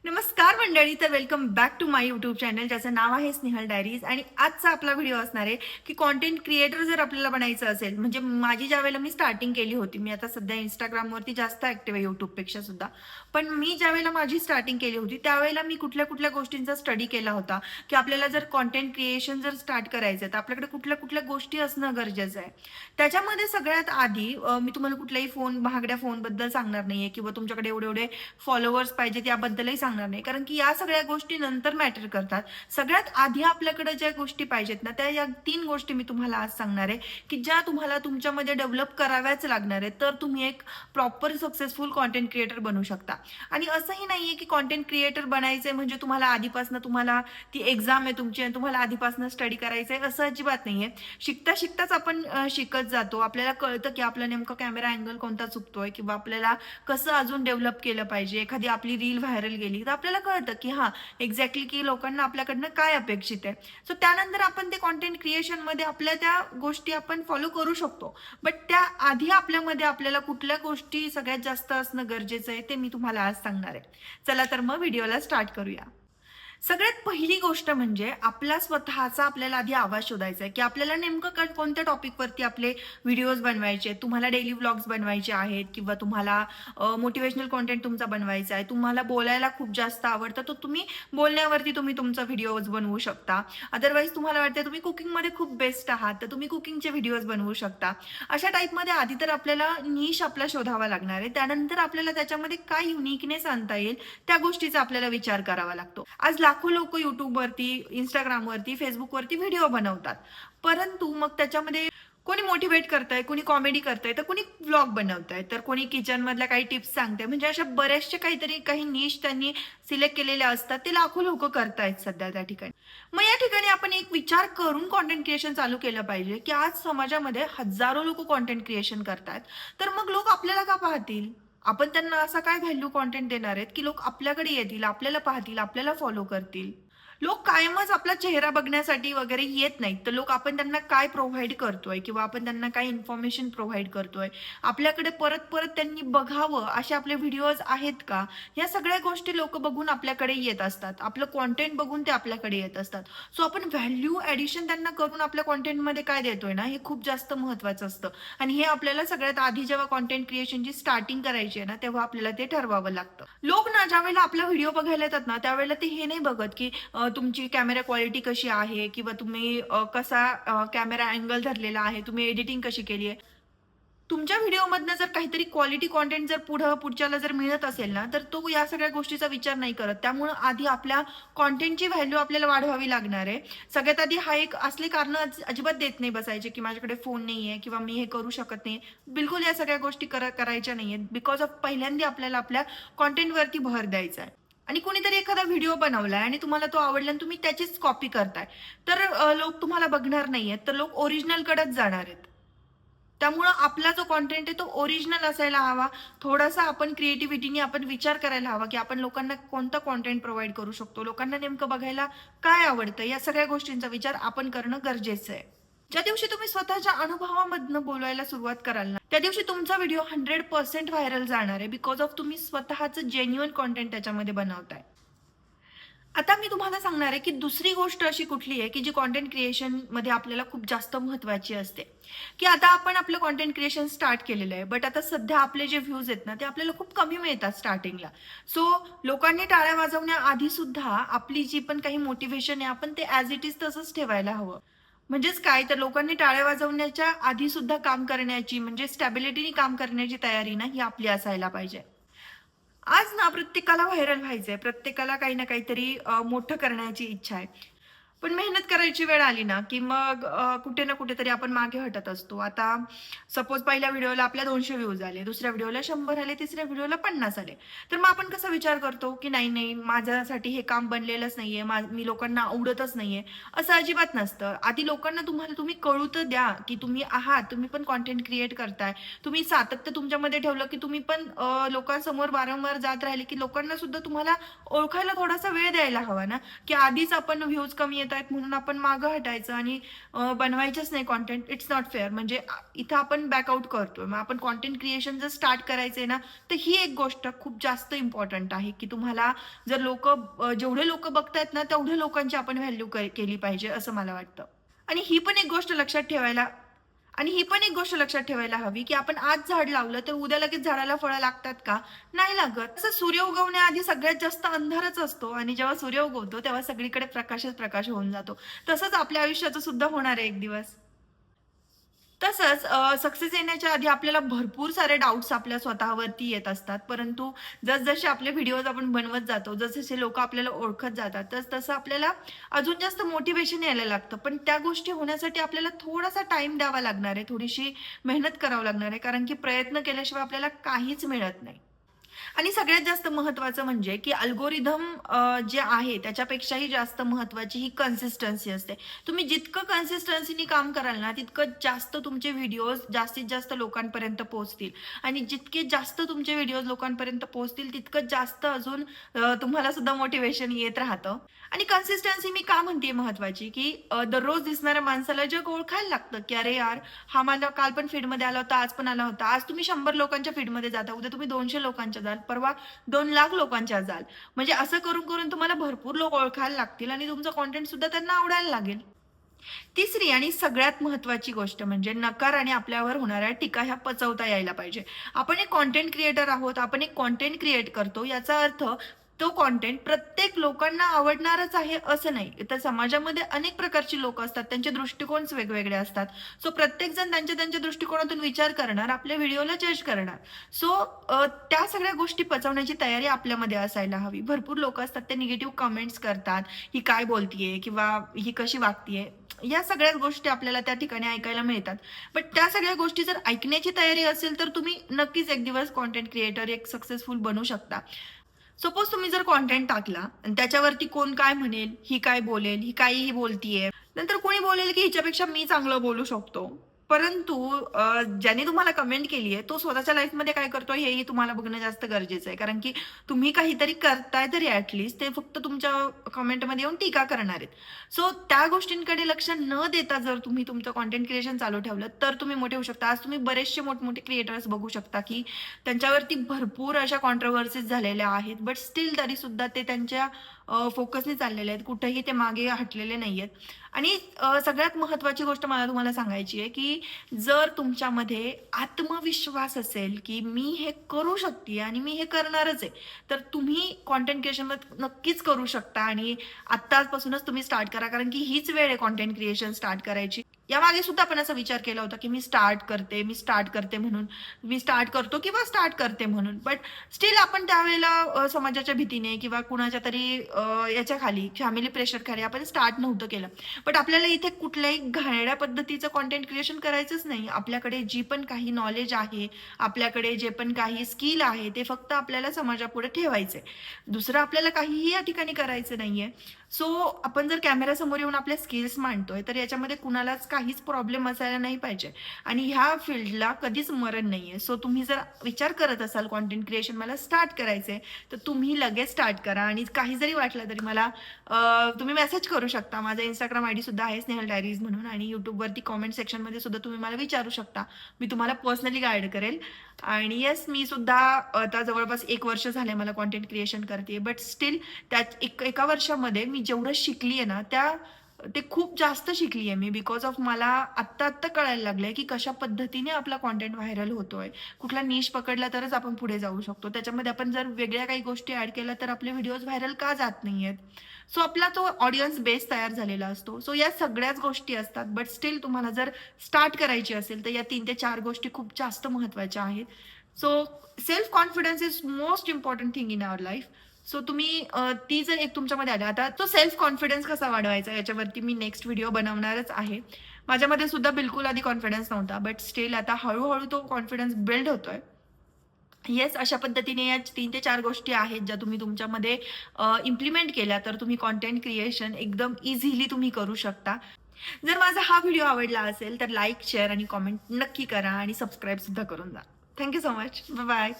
नमस्कार मंडळी, तर welcome back to my YouTube channel ज्याचं नाव आहे स्नेहल डायरीज. आणि आजचा आपला व्हिडिओ असणार आहे की कॉन्टेंट क्रिएटर जर आपल्याला बनायचं असेल, म्हणजे माझी ज्या वेळेला मी स्टार्टिंग केली होती, मी आता सध्या इंस्टाग्रामवरती जास्त ऍक्टिव्ह आहे यूट्यूबपेक्षा सुद्धा. पण मी ज्या वेळेला माझी स्टार्टिंग केली होती त्यावेळेला मी कुठल्या कुठल्या गोष्टींचा स्टडी केला होता की आपल्याला जर कॉन्टेंट क्रिएशन जर स्टार्ट करायचं तर आपल्याकडे कुठल्या कुठल्या गोष्टी असणं गरजेचं आहे. त्याच्यामध्ये सगळ्यात आधी मी तुम्हाला कुठलाही महागड्या फोनबद्दल सांगणार नाहीये किंवा तुमच्याकडे एवढे एवढे फॉलोअर्स पाहिजेत याबद्दलही सांगणार नाही, कारण की या सगळ्या गोष्टी नंतर मॅटर करतात. सगळ्यात आधी आपल्याकडे ज्या गोष्टी पाहिजेत ना, त्या या 3 गोष्टी मी तुम्हाला आज सांगणार आहे की ज्या तुम्हाला तुमच्यामध्ये डेव्हलप कराव्याच लागणार आहेत, तर तुम्ही एक प्रॉपर सक्सेसफुल कॉन्टेंट क्रिएटर बनू शकता. आणि असंही नाहीये की कॉन्टेंट क्रिएटर बनायचंय म्हणजे तुम्हाला आधीपासून तुम्हाला ती एक्झाम आहे तुमची आणि तुम्हाला आधीपासून स्टडी करायचंय असं अजिबात नाहीये. शिकता शिकताच आपण शिकत जातो. आपल्याला कळतं की आपला नेमका कॅमेरा अँगल कोणता चुकतोय किंवा आपल्याला कसं अजून डेव्हलप केलं पाहिजे. एखादी आपली रील व्हायरल गेली तर आपल्याला कळतं की हां, एक्झॅक्टली की लोकांना आपल्याकडनं काय अपेक्षित आहे. सो त्यानंतर आपण ते कॉन्टेंट क्रिएशनमध्ये आपल्या त्या गोष्टी आपण फॉलो करू शकतो. बट त्या आधी आपल्यामध्ये आपल्याला कुठल्या गोष्टी सगळ्यात जास्त असणं गरजेचं आहे ते मी तुम्हाला आज सांगणार आहे. चला तर मग व्हिडिओला स्टार्ट करूया. सगळ्यात पहिली गोष्ट म्हणजे आपला स्वतःचा आपल्याला आधी आवाज शोधायचा आहे की आपल्याला नेमकं कोणत्या टॉपिकवरती आपले व्हिडिओज बनवायचे आहेत. तुम्हाला डेली व्लॉग्स बनवायचे आहेत किंवा तुम्हाला मोटिवेशनल कॉन्टेंट तुमचा बनवायचा आहे. तुम्हाला बोलायला खूप जास्त आवडतं, तर तुम्ही बोलण्यावरती तुम्ही तुमचा व्हिडिओज बनवू शकता. अदरवाईज तुम्हाला वाटतं तुम्ही कुकिंगमध्ये खूप बेस्ट आहात, तर तुम्ही कुकिंगचे व्हिडिओज बनवू शकता. अशा टाईपमध्ये आधी तर आपल्याला निश आपला शोधावा लागणार आहे. त्यानंतर आपल्याला त्याच्यामध्ये काय युनिकनेस आणता येईल त्या गोष्टीचा आपल्याला विचार करावा लागतो. आज लाखो लोक YouTubeवरती, Instagramवरती, Facebookवरती व्हिडिओ बनवतात. परंतु मग त्याच्यामध्ये कोणी मोटिवेट करतंय, कोणी कॉमेडी करतंय, तर कोणी व्लॉग बनवतंय, तर कोणी किचनमधल्या काही टिप्स सांगतंय. म्हणजे अशा बऱ्याचशा काहीतरी काही निश त्यांनी सिलेक्ट केलेल्या असतात. ते लाखो लोकं करतायत सध्या त्या ठिकाणी. मग या ठिकाणी आपण एक विचार करून कॉन्टेंट क्रिएशन चालू केलं पाहिजे, की आज समाजामध्ये हजारो लोकं कॉन्टेंट क्रिएशन करतायत. तर मग लोक आपल्याला का पाहतील? आपण त्यांना असा काय व्हॅल्यू कॉन्टेंट देणार आहेत की लोक आपल्याकडे येतील, आपल्याला पाहतील, आपल्याला फॉलो करतील. लोक कायमच आपला चेहरा बघण्यासाठी वगैरे येत नाहीत, तर लोक आपण त्यांना काय प्रोव्हाइड करतोय किंवा आपण त्यांना काय इन्फॉर्मेशन प्रोव्हाइड करतोय, आपल्याकडे परत परत त्यांनी बघावं असे आपले व्हिडिओज आहेत का, या सगळ्या गोष्टी लोक बघून आपल्याकडे येत असतात. आपलं कॉन्टेंट बघून ते आपल्याकडे येत असतात. सो आपण व्हॅल्यू ॲडिशन त्यांना करून आपल्या कॉन्टेंटमध्ये काय देतोय ना, हे खूप जास्त महत्त्वाचं असतं. आणि हे आपल्याला सगळ्यात आधी जेव्हा कॉन्टेंट क्रिएशनची स्टार्टिंग करायची आहे ना, तेव्हा आपल्याला ते ठरवावं लागतं. लोक ना ज्यावेळेला आपला व्हिडिओ बघायला येतात ना, त्यावेळेला ते हे नाही बघत की तुमची कॅमेरा क्वालिटी कशी आहे किंवा तुम्ही कसा कॅमेरा अँगल धरलेला आहे, तुम्ही एडिटिंग कशी केली आहे. तुमच्या व्हिडिओमधनं जर काहीतरी क्वालिटी कंटेंट जर पुढच्याला जर मिळत असेल ना, तर तो या सगळ्या गोष्टीचा विचार नाही करत. त्यामुळं आधी आपल्या कंटेंटची व्हॅल्यू आपल्याला वाढवावी लागणार आहे. सगळ्यात आधी हा एक असली कारणं अजिबात देत नाही बसायचे, की माझ्याकडे फोन नाहीये किंवा मी हे करू शकत नाही. बिलकुल या सगळ्या गोष्टी करायच्या नाहीयेत. बिकॉज ऑफ पहिल्यांदा आपल्याला आपल्या कंटेंटवरती भर द्यायचा आहे. आणि कोणीतरी एखादा व्हिडिओ बनवलाय आणि तुम्हाला तो आवडला आणि तुम्ही त्याचीच कॉपी करताय, तर लोक तुम्हाला बघणार नाहीयेत, तर लोक ओरिजिनलकडेच जाणार आहेत. त्यामुळं आपला जो कंटेंट आहे तो ओरिजिनल असायला हवा. थोडासा आपण क्रिएटिव्हिटीने आपण विचार करायला हवा, की आपण लोकांना कोणतं कंटेंट प्रोव्हाईड करू शकतो. लोकांना नेमकं बघायला काय आवडतं, या सगळ्या गोष्टींचा विचार आपण करणं गरजेचं आहे. ज्या दिवशी तुम्ही स्वतःच्या अनुभवामधनं बोलायला सुरुवात कराल ना, त्या दिवशी तुमचा व्हिडिओ 100% व्हायरल जाणार आहे. बिकॉज ऑफ तुम्ही स्वतःचं जेन्युइन कंटेंट त्याच्यामध्ये बनवताय. आता मी तुम्हाला सांगणार आहे, की दुसरी गोष्ट अशी कुठली आहे, की जी कंटेंट क्रिएशनमध्ये आपल्याला खूप जास्त महत्त्वाची असते, की आता आपण आपलं कंटेंट क्रिएशन स्टार्ट केलेलं आहे. बट आता सध्या आपले जे व्ह्यूज आहेत ना, ते आपल्याला खूप कमी मिळतात स्टार्टिंगला. सो लोकांनी टाळ्या वाजवण्याआधी सुद्धा आपली जी पण काही मोटिव्हेशन आहे, आपण ते ॲज इट इज तसंच ठेवायला हवं. म्हणजेच काय, तर लोकांनी टाळ्या वाजवण्याच्या आधी सुद्धा काम करण्याची, म्हणजे स्टॅबिलिटीने काम करण्याची तयारी ना, ही आपली असायला पाहिजे. आज ना प्रत्येकाला व्हायरल व्हायचंय. प्रत्येकाला काही ना काहीतरी मोठं करण्याची इच्छा आहे. पण मेहनत करायची वेळ आली ना, की मग कुठे ना कुठेतरी आपण मागे हटत असतो. आता सपोज पहिल्या व्हिडिओला आपल्या 200 व्ह्यूज आले, दुसऱ्या व्हिडिओला 100 आले, तिसऱ्या व्हिडिओला 50 आले. तर मग आपण कसा विचार करतो, की नाही, नाही माझ्यासाठी हे काम बनलेलंच नाहीये, मी लोकांना आवडतच नाहीये. असं अजिबात नसतं. आधी लोकांना तुम्ही कळू तर द्या, की तुम्ही आहात, तुम्ही पण कंटेंट क्रिएट करताय. तुम्ही सातत्य तुमच्यामध्ये ठेवलं, की तुम्ही पण लोकांसमोर वारंवार जात राहिले, की लोकांना सुद्धा तुम्हाला ओळखायला थोडासा वेळ द्यायला हवा ना, की आधीच आपण व्ह्यूज कमी येत आहेत म्हणून आपण मागं हटायचं आणि बनवायचंच नाही कॉन्टेंट. It's not fair. म्हणजे इथं आपण बॅकआउट करतोय. मग आपण कॉन्टेंट क्रिएशन जर स्टार्ट करायचंय ना, तर ही एक गोष्ट खूप जास्त इम्पॉर्टंट आहे, की तुम्हाला जर जेवढे लोक बघतायत ना, तेवढ्या लोकांची आपण व्हॅल्यू केली पाहिजे असं मला वाटतं. आणि ही पण एक गोष्ट लक्षात ठेवायला आणि ही पण एक गोष्ट लक्षात ठेवायला हवी, की आपण आज झाड लावलं तर उद्या लगेच झाडाला फळं लागतात का? नाही लागत. तसं सूर्य उगवण्याआधी सगळ्यात जास्त अंधारच असतो आणि जेव्हा सूर्य उगवतो तेव्हा सगळीकडे प्रकाशच प्रकाश होऊन जातो. तसंच आपल्या आयुष्याचं सुद्धा होणार आहे एक दिवस. तसंच सक्सेस येण्याच्या आधी आपल्याला भरपूर सारे डाउट्स आपल्या स्वतःवरती येत असतात. परंतु जसजसे आपले व्हिडिओज आपण बनवत जातो, जसजसे लोकं आपल्याला ओळखत जातात, तसं आपल्याला अजून जास्त मोटिव्हेशन यायला लागतं. पण त्या गोष्टी होण्यासाठी आपल्याला थोडासा टाईम द्यावा लागणार आहे, थोडीशी मेहनत करावं लागणार आहे. कारण की प्रयत्न केल्याशिवाय आपल्याला काहीच मिळत नाही. आणि सगळ्यात जास्त महत्त्वाचं म्हणजे, की अल्गोरिदम जे आहे त्याच्यापेक्षाही जास्त महत्त्वाची ही कन्सिस्टन्सी असते. तुम्ही जितकं कन्सिस्टन्सीनी काम कराल ना, तितकं जास्त तुमचे व्हिडिओज जास्तीत जास्त लोकांपर्यंत पोहोचतील आणि जितके जास्त तुमचे व्हिडिओज लोकांपर्यंत पोहोचतील, तितकं जास्त अजून तुम्हाला सुद्धा मोटिव्हेशन येत राहतं. आणि कन्सिस्टन्सी मी का म्हणते महत्त्वाची, की दररोज दिसणाऱ्या माणसाला जग ओळखायला लागतं, की "अरे यार, हा मला काल पण फीडमध्ये आला होता, आज पण आला होता." आज तुम्ही 100 लोकांच्या फीडमध्ये जाता, उद्या तुम्ही 200 लोकांच्या जाल, परवा 2,00,000 लोकांच्या जाल. म्हणजे असं करून-करून तुम्हाला भरपूर लोक ओळखायला लागतील आणि तुमचं कंटेंट सुद्धा त्यांना आवडायला लागेल. तिसरी आणि सगळ्यात महत्त्वाची गोष्ट म्हणजे नकार आणि आपल्यावर होणाऱ्या टीका ह्या पचवता यायला पाहिजे. आपण एक कंटेंट क्रिएटर आहोत, आपण एक कंटेंट क्रिएट करतो याचा अर्थ तो कंटेंट प्रत्येक लोकांना आवडणारच आहे असं नाही. तर समाजामध्ये अनेक प्रकारची लोकं असतात, त्यांचे दृष्टिकोनच वेगवेगळे असतात. सो प्रत्येकजण त्यांच्या त्यांच्या दृष्टिकोनातून विचार करणार, आपल्या व्हिडिओला जज करणार. सो त्या सगळ्या गोष्टी पचवण्याची तयारी आपल्यामध्ये असायला हवी. भरपूर लोकं असतात ते निगेटिव्ह कमेंट्स करतात, "ही काय बोलतीये?" किंवा "ही कशी वागतीये?" या सगळ्याच गोष्टी आपल्याला त्या ठिकाणी ऐकायला मिळतात. बट त्या सगळ्या गोष्टी जर ऐकण्याची तयारी असेल, तर तुम्ही नक्कीच एक दिवस कंटेंट क्रिएटर एक सक्सेसफुल बनू शकता. सपोज तुम्ही जर कंटेंट टाकला आणि त्याच्यावरती कोण काय म्हणेल, ही काय बोलेल, ही काहीही बोलतीये. नंतर कोणी बोलेल, की हिच्यापेक्षा मी चांगलं बोलू शकतो. परंतु ज्याने तुम्हाला कमेंट केली आहे, तो स्वतःच्या लाईफमध्ये काय करतोय हेही तुम्हाला बघणं जास्त गरजेचं आहे. कारण की तुम्ही काहीतरी करताय तरी ते फक्त तुमच्या कमेंटमध्ये येऊन टीका करणार आहेत. सो त्या गोष्टींकडे लक्ष न देता जर तुम्ही तुमचं कंटेंट क्रिएशन चालू ठेवलं, तर तुम्ही मोठे होऊ शकता. आज तुम्ही बरेचसे मोठमोठे क्रिएटर्स बघू शकता, की त्यांच्यावरती भरपूर अशा कॉन्ट्रोव्हर्सीज झालेल्या आहेत. बट स्टिल तरीसुद्धा ते त्यांच्या फोकसने चाललेले आहेत. कुठेही ते मागे हटलेले नाहीयेत. आणि सगळ्यात महत्त्वाची गोष्ट मला तुम्हाला सांगायची आहे, की जर तुमच्यामध्ये आत्मविश्वास असेल, की मी हे करू शकते आणि मी हे करणारच आहे, तर तुम्ही कंटेंट क्रिएशन नक्कीच करू शकता आणि आत्तापासूनच तुम्ही स्टार्ट करा. कारण की हीच वेळ आहे कंटेंट क्रिएशन स्टार्ट करायची. यामागे सुद्धा आपण असा विचार केला होता, की मी स्टार्ट करते म्हणून. मी स्टार्ट करतो किंवा स्टार्ट करते म्हणून. बट स्टिल आपण त्यावेळेला समाजाच्या भीतीने किंवा कुणाच्या तरी याच्या खाली फॅमिली प्रेशर खाली आपण स्टार्ट नव्हतं केलं. बट आपल्याला इथे कुठल्याही घाणेरड्या पद्धतीचं कंटेंट क्रिएशन करायचंच नाही. आपल्याकडे जी पण काही नॉलेज आहे, आपल्याकडे जे पण काही स्किल आहे, ते फक्त आपल्याला समाजापुढे ठेवायचंय. दुसरं आपल्याला काहीही या ठिकाणी करायचं नाहीये. सो आपण जर कॅमेरासमोर येऊन आपल्या स्किल्स मांडतोय, तर याच्यामध्ये कुणालाच काहीच प्रॉब्लेम असायला नाही पाहिजे आणि ह्या फील्डला कधीच मरण नाहीये. सो तुम्ही जर विचार करत असाल कंटेंट क्रिएशन मला स्टार्ट करायचंय, तर तुम्ही लगेच स्टार्ट करा आणि काही जरी वाटलं तरी मला तुम्ही मेसेज करू शकता. माझा Instagram आयडी सुद्धा आहे स्नेहल डायरीज म्हणून आणि YouTubeवरती कमेंट सेक्शनमध्ये सुद्धा तुम्ही मला विचारू शकता. मी तुम्हाला पर्सनली गाईड करेल आणि येस मी सुद्धा आता जवळपास 1 वर्ष झालंय मला कंटेंट क्रिएशन करतेय. बट स्टिल त्यात एका वर्षामध्ये मी जेवढं शिकली ना, ते खूप जास्त शिकली आहे मी बिकॉज ऑफ मला आत्ता कळायला लागलंय, की कशा पद्धतीने आपला कंटेंट व्हायरल होतोय. कुठला निश पकडला तरच आपण पुढे जाऊ शकतो. त्याच्यामध्ये आपण जर वेगळ्या काही गोष्टी ॲड केल्या तर आपले व्हिडिओज व्हायरल का जात नाहीयेत? सो आपला तो ऑडियन्स बेस तयार झालेला असतो. सो या सगळ्याच गोष्टी असतात. बट स्टिल तुम्हाला जर स्टार्ट करायची असेल, तर या 3 ते 4 गोष्टी खूप जास्त महत्त्वाच्या आहेत. So self confidence is most important thing in our life. सो तुम्ही ती जर एक तुमच्यामध्ये आली आता तो सेल्फ कॉन्फिडन्स कसा वाढवायचा याच्यावरती मी नेक्स्ट व्हिडिओ बनवणारच आहे. माझ्यामध्ये सुद्धा बिलकुल आधी कॉन्फिडन्स नव्हता. बट स्टिल आता हळू तो कॉन्फिडन्स बिल्ड होतोय. येस, अशा पद्धतीने या 3 ते 4 गोष्टी आहेत ज्या तुम्ही तुमच्यामध्ये इम्प्लिमेंट केल्या तर तुम्ही कंटेंट क्रिएशन एकदम इझिली तुम्ही करू शकता. जर माझा हा व्हिडिओ आवडला असेल तर लाईक, शेअर आणि कमेंट नक्की करा आणि सबस्क्राईब सुद्धा करून जा. Thank so much. बाय.